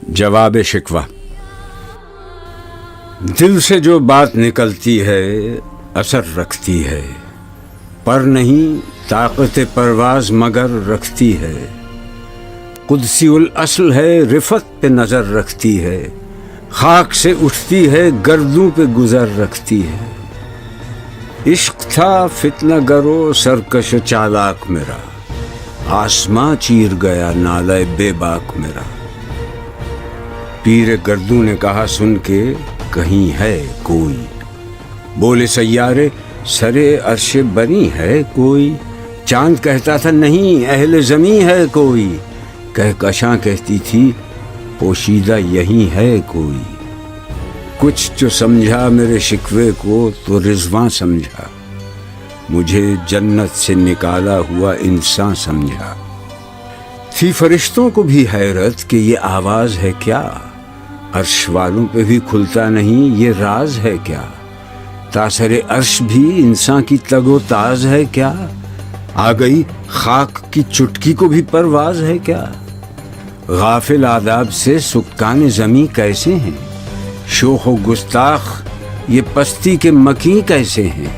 جواب شکوہ۔ دل سے جو بات نکلتی ہے اثر رکھتی ہے، پر نہیں طاقت پرواز مگر رکھتی ہے۔ قدسی الاصل ہے، رفت پہ نظر رکھتی ہے، خاک سے اٹھتی ہے، گردوں پہ گزر رکھتی ہے۔ عشق تھا فتنہ گرو سرکش چالاک میرا، آسماں چیر گیا نالے بے باک میرا۔ پیر گردوں نے کہا سن کے کہیں ہے کوئی، بولے سیارے سرے عرش بنی ہے کوئی۔ چاند کہتا تھا نہیں اہل زمیں ہے کوئی، کہکشاں کہتی تھی پوشیدہ یہی ہے کوئی۔ کچھ جو سمجھا میرے شکوے کو تو رضواں سمجھا، مجھے جنت سے نکالا ہوا انسان سمجھا۔ تھی فرشتوں کو بھی حیرت کہ یہ آواز ہے کیا، عرش والوں پہ بھی کھلتا نہیں یہ راز ہے کیا۔ تاثر عرش بھی انسان کی تگ و تاز ہے کیا، آ گئی خاک کی چٹکی کو بھی پرواز ہے کیا۔ غافل آداب سے سکان زمیں کیسے ہیں، شوخ و گستاخ یہ پستی کے مکیں کیسے ہیں۔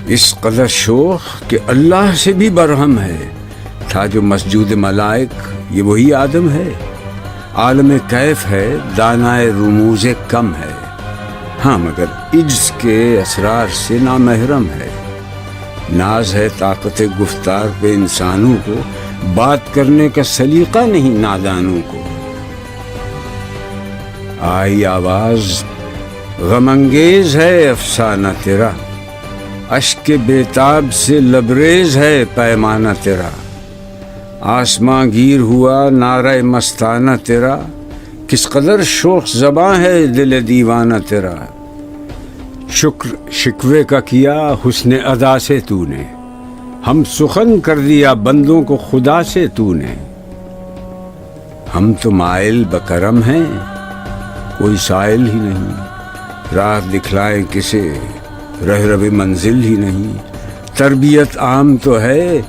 اس قدر شوخ کہ اللہ سے بھی برہم ہے، تھا جو مسجود ملائک یہ وہی آدم ہے۔ عالم کیف ہے دانائے رموز کم ہے، ہاں مگر عجز کے اسرار سے نامحرم ہے۔ ناز ہے طاقت گفتار پہ انسانوں کو، بات کرنے کا سلیقہ نہیں نادانوں کو۔ آئی آواز غم انگیز ہے افسانہ تیرا، اشک بےتاب سے لبریز ہے پیمانہ تیرا۔ آسماں گیر ہوا نعرہ مستانہ تیرا، کس قدر شوخ زباں ہے دل دیوانہ تیرا۔ شکر شکوے کا کیا حسن ادا سے تو نے، ہم سخن کر دیا بندوں کو خدا سے تو نے۔ ہم تو مائل بکرم ہیں کوئی سائل ہی نہیں، راہ دکھلائیں کسے رہرو منزل ہی نہیں۔ تربیت عام تو ہے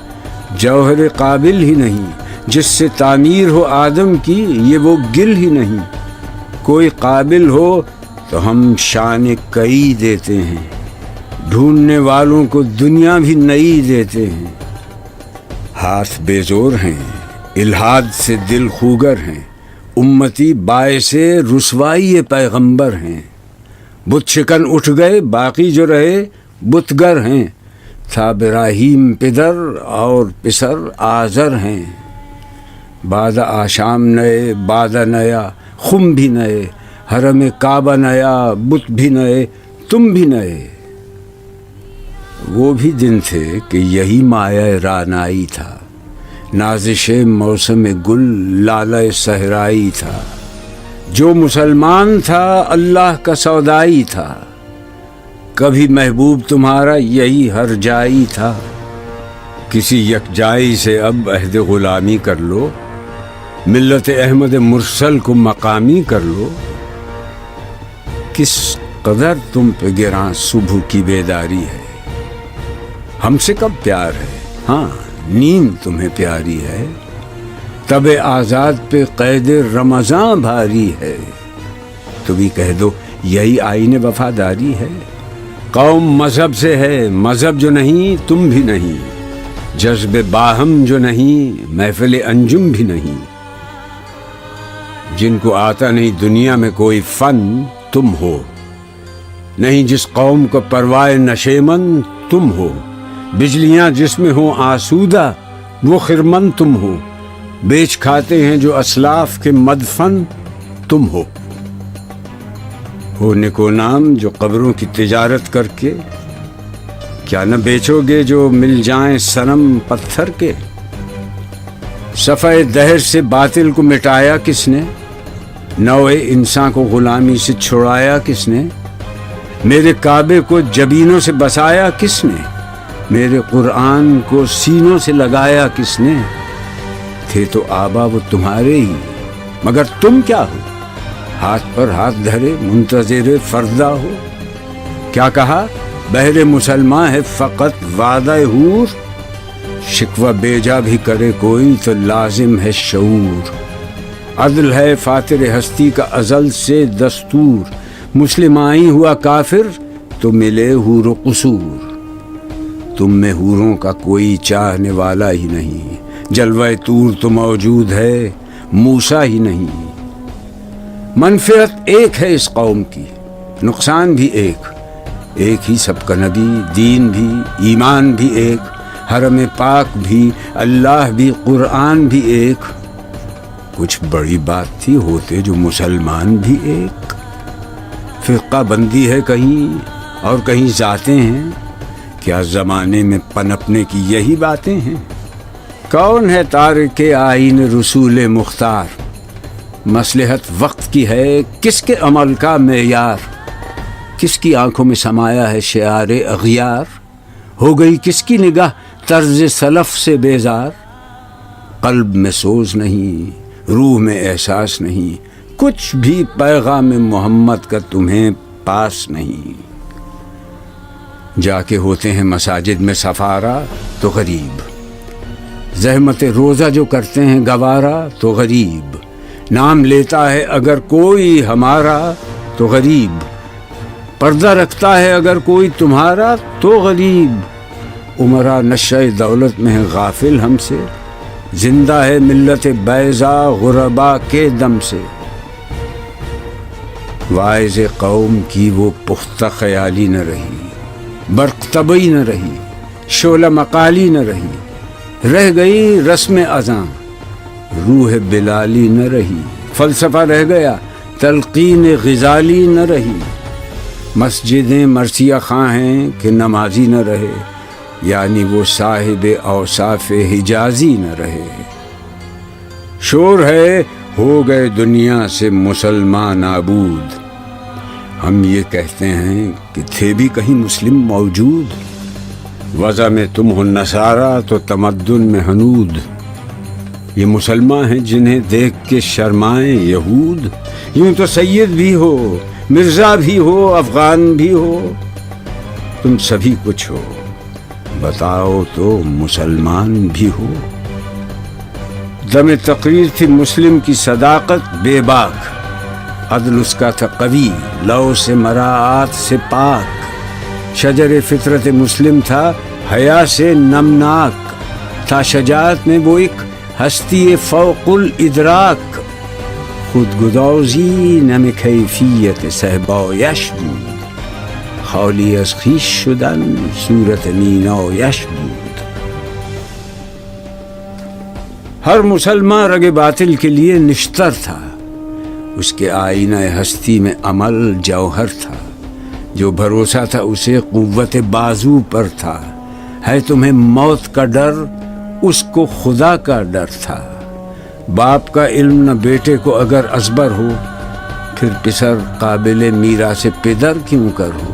جوہر قابل ہی نہیں، جس سے تعمیر ہو آدم کی یہ وہ گل ہی نہیں۔ کوئی قابل ہو تو ہم شان کئی دیتے ہیں، ڈھونڈنے والوں کو دنیا بھی نئی دیتے ہیں۔ ہاتھ بے زور ہیں الہاد سے دل خوگر ہیں، امتی باعث رسوائی پیغمبر ہیں۔ بت شکن اٹھ گئے باقی جو رہے بتگر ہیں، تھا ابراہیم پدر اور پسر آزر ہیں۔ بعد آشام نئے بعد نیا خم بھی نئے، حرم کعبہ نیا بت بھی نئے تم بھی نئے۔ وہ بھی دن تھے کہ یہی مایہ رانائی تھا، نازش موسم گل لالہ صحرائی تھا۔ جو مسلمان تھا اللہ کا سودائی تھا، کبھی محبوب تمہارا یہی ہر جائی تھا۔ کسی یکجائی سے اب عہد غلامی کر لو، ملت احمد مرسل کو مقامی کر لو۔ کس قدر تم پہ گراں صبح کی بیداری ہے، ہم سے کب پیار ہے، ہاں نیند تمہیں پیاری ہے۔ تب آزاد پہ قید رمضاں بھاری ہے، تو بھی کہہ دو یہی آئین وفاداری ہے۔ قوم مذہب سے ہے مذہب جو نہیں تم بھی نہیں، جذب باہم جو نہیں محفل انجم بھی نہیں۔ جن کو آتا نہیں دنیا میں کوئی فن تم ہو، نہیں جس قوم کو پروائے نشیمن تم ہو۔ بجلیاں جس میں ہوں آسودہ وہ خرمن تم ہو، بیچ کھاتے ہیں جو اسلاف کے مدفن تم ہو۔ ہو نکو نام جو قبروں کی تجارت کر کے، کیا نہ بیچو گے جو مل جائیں صنم پتھر کے۔ صفحہ دہر سے باطل کو مٹایا کس نے، نوع انسان کو غلامی سے چھڑایا کس نے۔ میرے کعبے کو جبینوں سے بسایا کس نے، میرے قرآن کو سینوں سے لگایا کس نے۔ تھے تو آبا وہ تمہارے ہی، مگر تم کیا ہو، ہاتھ پر ہاتھ دھرے منتظر فردا ہو۔ کیا کہا بہر مسلمان ہے فقط وعدہ حور، شکوہ بیجا بھی کرے کوئی تو لازم ہے شعور۔ عدل ہے فاتر ہستی کا ازل سے دستور، مسلمائی ہوا کافر تو ملے حور و قصور۔ تم میں حوروں کا کوئی چاہنے والا ہی نہیں، جلوہ طور تو موجود ہے موسیٰ ہی نہیں۔ منفعت ایک ہے اس قوم کی، نقصان بھی ایک ہی سب کا نبی، دین بھی، ایمان بھی ایک، حرم پاک بھی، اللہ بھی، قرآن بھی ایک۔ کچھ بڑی بات تھی ہوتے جو مسلمان بھی ایک۔ فرقہ بندی ہے کہیں اور کہیں ذاتیں ہیں، کیا زمانے میں پنپنے کی یہی باتیں ہیں؟ کون ہے تارک آئین رسول مختار؟ مصلحت وقت کی ہے کس کے عمل کا معیار؟ کس کی آنکھوں میں سمایا ہے شعار اغیار؟ ہو گئی کس کی نگاہ طرز سلف سے بیزار؟ قلب میں سوز نہیں، روح میں احساس نہیں، کچھ بھی پیغام محمد کا تمہیں پاس نہیں۔ جا کے ہوتے ہیں مساجد میں سفارا تو غریب، زحمت روزہ جو کرتے ہیں گوارا تو غریب، نام لیتا ہے اگر کوئی ہمارا تو غریب، پردہ رکھتا ہے اگر کوئی تمہارا تو غریب۔ عمرہ نشہ دولت میں ہے غافل ہم سے، زندہ ہے ملت بیضا غربا کے دم سے۔ واعظ قوم کی وہ پختہ خیالی نہ رہی، برق طبعی نہ رہی، شعلہ مقالی نہ رہی، رہ گئی رسم اذاں، روح بلالی نہ رہی، فلسفہ رہ گیا، تلقین غزالی نہ رہی۔ مسجدیں مرثیہ خواں ہیں کہ نمازی نہ رہے، یعنی وہ صاحب اوصاف حجازی نہ رہے۔ شور ہے ہو گئے دنیا سے مسلمان نابود، ہم یہ کہتے ہیں کہ تھے بھی کہیں مسلم موجود۔ وضع میں تم ہو نصارہ تو تمدن میں ہنود، یہ مسلمان ہیں جنہیں دیکھ کے شرمائیں یہود۔ یوں تو سید بھی ہو، مرزا بھی ہو، افغان بھی ہو، تم سبھی کچھ ہو، بتاؤ تو مسلمان بھی ہو۔ دم تقریر تھی مسلم کی صداقت بے باک، عدل اس کا تھا قوی، لو سے مراعات سے پاک، شجر فطرت مسلم تھا حیا سے نمناک، تھا شجاعت میں وہ ایک ہستی فوق الادراک، خود گدازی نم کیفیت صحبایش بود، خالی از خویش شدن صورت مینایش بود۔ ہر مسلمان رگ باطل کے لیے نشتر تھا، اس کے آئینہ ہستی میں عمل جوہر تھا، جو بھروسہ تھا اسے قوت بازو پر تھا، ہے تمہیں موت کا ڈر، اس کو خدا کا ڈر تھا۔ باپ کا علم نہ بیٹے کو اگر ازبر ہو، پھر پسر قابل میراث پدر کیوں کر ہو۔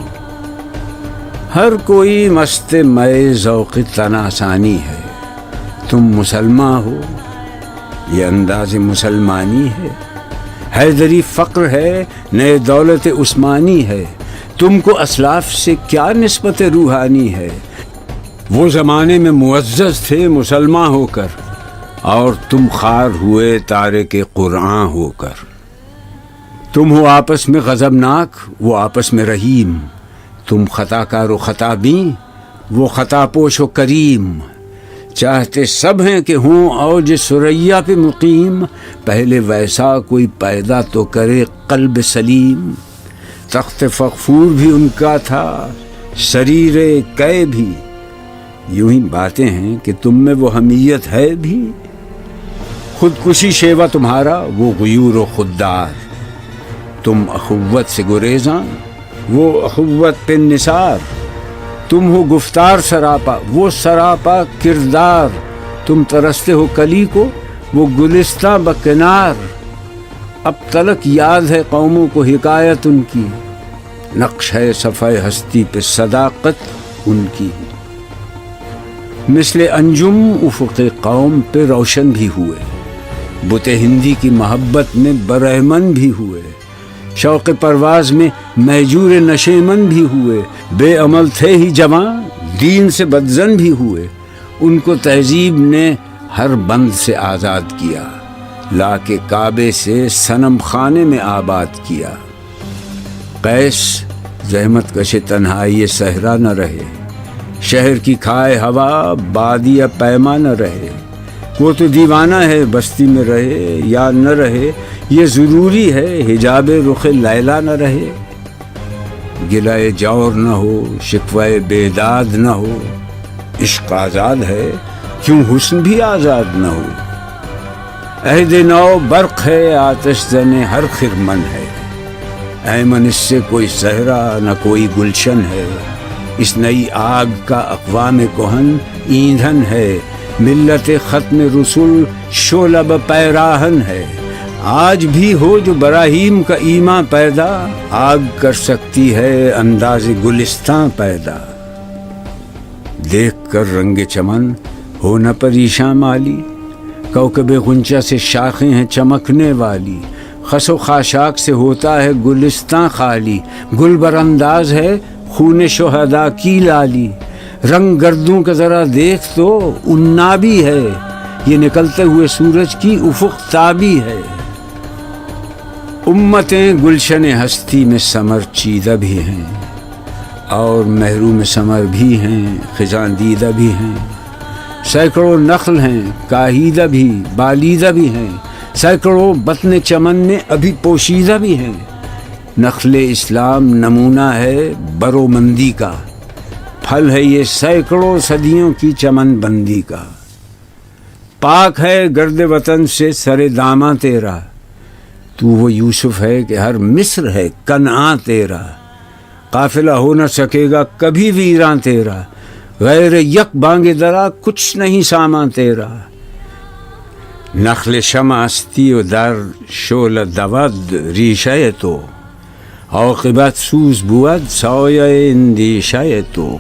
ہر کوئی مست مئے ذوق تناسانی ہے، تم مسلمان ہو، یہ انداز مسلمانی ہے۔ حیدری فقر ہے، نئے دولت عثمانی ہے، تم کو اسلاف سے کیا نسبت روحانی ہے۔ وہ زمانے میں معزز تھے مسلمان ہو کر، اور تم خوار ہوئے تارک قرآن ہو کر۔ تم ہو آپس میں غضبناک، وہ آپس میں رحیم، تم خطا کار و خطا بین، وہ خطا پوش و کریم۔ چاہتے سب ہیں کہ ہوں اوج ثریا پہ مقیم، پہلے ویسا کوئی پیدا تو کرے قلب سلیم۔ تخت فغفور بھی ان کا تھا، سریر قے بھی، یوں ہی باتیں ہیں کہ تم میں وہ حمیت ہے بھی۔ خودکشی شیوا تمہارا، وہ غیور و خوددار، تم اخوت سے گریزاں، وہ اخوت پہ نثار۔ تم ہو گفتار سراپا، وہ سراپا کردار، تم ترستے ہو کلی کو، وہ گلستہ بکنار۔ اب تلک یاد ہے قوموں کو حکایت ان کی، نقش ہے صفحہ ہستی پہ صداقت ان کی۔ مثل انجم افق قوم پہ روشن بھی ہوئے، بت ہندی کی محبت میں برہمن بھی ہوئے، شوق پرواز میں مہجور نشیمن بھی ہوئے، بے عمل تھے ہی جوان، دین سے بدزن بھی ہوئے، ان کو تہذیب نے ہر بند سے آزاد کیا، لا کے کعبے سے صنم خانے میں آباد کیا۔ قیس زحمت کش تنہائی صحرا نہ رہے، شہر کی کھائے ہوا بادیہ پیما نہ رہے۔ وہ تو دیوانہ ہے بستی میں رہے یا نہ رہے، یہ ضروری ہے حجاب رخ لیلا نہ رہے۔ گلائے جور نہ ہو، شکوائے بیداد نہ ہو، عشق آزاد ہے کیوں حسن بھی آزاد نہ ہو۔ عہد نو برق ہے آتش زن ہر خرمن ہے، ایمن اس سے کوئی صحرا نہ کوئی گلشن ہے۔ اس نئی آگ کا اقوام کہن ایندھن ہے، ملت ختم رسول شعلہ پیراہن ہے۔ آج بھی ہو جو براہیم کا ایمان پیدا، آگ کر سکتی ہے انداز گلستان پیدا۔ دیکھ کر رنگ چمن ہو نہ پریشان مالی، کوکب غنچہ سے شاخیں ہیں چمکنے والی۔ خس و خاشاک سے ہوتا ہے گلستان خالی، گل برانداز ہے خون شہداء کی لالی۔ رنگ گردوں کا ذرا دیکھ تو عنابی ہے، یہ نکلتے ہوئے سورج کی افق تابی ہے۔ امتیں گلشن ہستی میں ثمر چیدہ بھی ہیں، اور محروم ثمر بھی ہیں خزاں دیدہ بھی ہیں۔ سینکڑوں نخل ہیں کاہیدہ بھی بالیدہ بھی ہیں، سینکڑوں بطن چمن میں ابھی پوشیدہ بھی ہیں۔ نخل اسلام نمونہ ہے برومندی کا، پھل ہے یہ سینکڑوں صدیوں کی چمن بندی کا۔ پاک ہے گرد وطن سے سر داماں تیرا، تو وہ یوسف ہے کہ ہر مصر ہے کنعان تیرا۔ قافلہ ہو نہ سکے گا کبھی ویراں تیرا، غیر یک بانگ درا کچھ نہیں سامان تیرا۔ نخل شمع استی و در شعلہ دود ریشہ تو، عاقبت سوز بود سایہ اندیشہ تو۔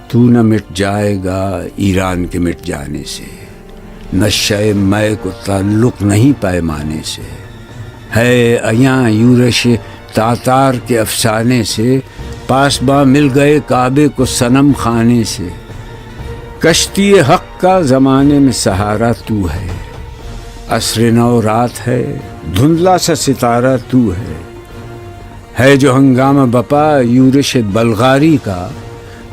تو نہ مٹ جائے گا ایران کے مٹ جانے سے، نشہ میں کو تعلق نہیں پیمانے سے۔ ہے ایاں یورش تاتار کے افسانے سے، پاسباں مل گئے کعبے کو صنم خانے سے۔ کشتی حق کا زمانے میں سہارا تو ہے، عصر نو رات ہے دھندلا سا ستارہ تو ہے جو ہنگامہ بپا یورش بلغاری کا،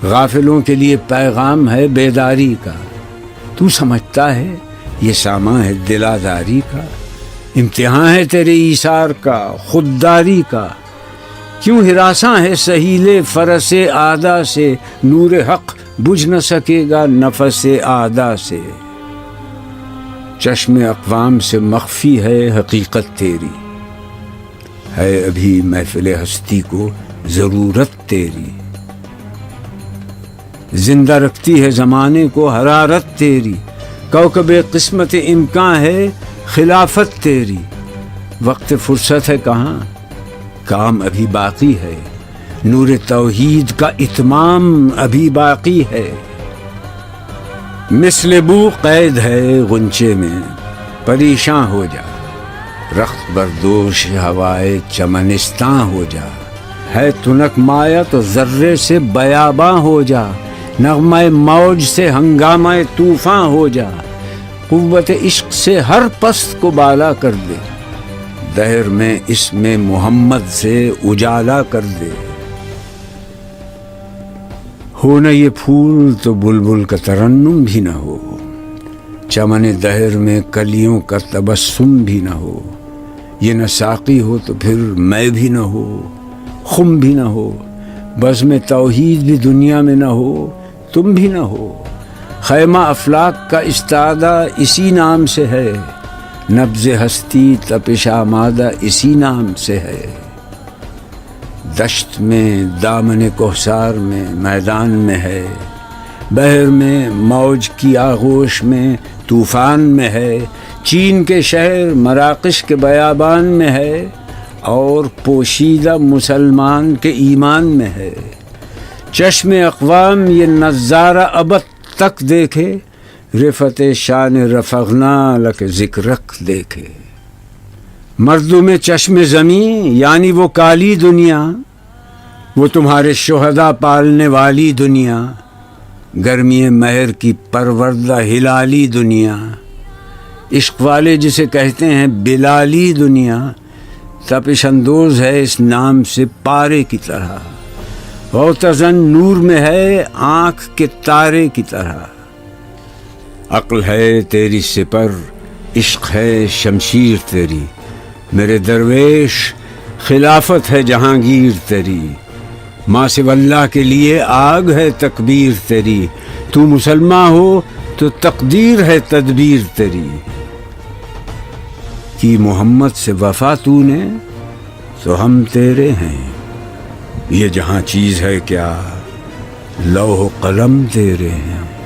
غافلوں کے لیے پیغام ہے بیداری کا۔ تو سمجھتا ہے یہ سامان ہے دلاداری کا، امتحان ہے تیرے ایثار کا خودداری کا۔ کیوں ہراساں ہے سہیل فرس آدا سے، نور حق بجھ نہ سکے گا نفس آدا سے۔ چشم اقوام سے مخفی ہے حقیقت تیری، ہے ابھی محفل ہستی کو ضرورت تیری۔ زندہ رکھتی ہے زمانے کو حرارت تیری، کوکب قسمت امکان ہے خلافت تیری۔ وقت فرصت ہے کہاں، کام ابھی باقی ہے، نور توحید کا اتمام ابھی باقی ہے۔ مثل بو قید ہے غنچے میں پریشاں ہو جا، رخت بردوش ہوائے چمنستاں ہو جا۔ ہے تنک مایا تو ذرے سے بیاباں ہو جا، نغمہ موج سے ہنگامہ طوفاں ہو جا۔ قوت عشق سے ہر پست کو بالا کر دے، دہر میں اس میں محمد سے اجالا کر دے۔ ہو نہ یہ پھول تو بلبل کا ترنم بھی نہ ہو، چمن دہر میں کلیوں کا تبسم بھی نہ ہو۔ یہ نہ ساقی ہو تو پھر میں بھی نہ ہو، خم بھی نہ ہو، بزم توحید بھی دنیا میں نہ ہو، تم بھی نہ ہو۔ خیمہ افلاک کا استادہ اسی نام سے ہے، نبض ہستی تپش آمادہ اسی نام سے ہے۔ دشت میں دامن کوثر میں میدان میں ہے، بحر میں موج کی آغوش میں طوفان میں ہے۔ چین کے شہر مراکش کے بیابان میں ہے، اور پوشیدہ مسلمان کے ایمان میں ہے۔ چشم اقوام یہ نظارہ ابد تک دیکھے، رفت شان رفغنا لک ذکرک دیکھے۔ مردوں میں چشم زمین یعنی وہ کالی دنیا، وہ تمہارے شہداء پالنے والی دنیا، گرمی مہر کی پروردہ ہلالی دنیا۔ عشق والے جسے کہتے ہیں بلالی دنیا، تپش اندوز ہے اس نام سے پارے کی طرح، غوطہ نور میں ہے آنکھ کے تارے کی طرح۔ عقل ہے تیری سپر، عشق ہے شمشیر تیری، میرے درویش خلافت ہے جہانگیر تیری، ماں سے اللہ کے لیے آگ ہے تکبیر تیری، تو مسلمان ہو تو تقدیر ہے تدبیر تیری۔ کی محمد سے وفا تو نے تو ہم تیرے ہیں، یہ جہاں چیز ہے کیا لوح و قلم تیرے ہیں۔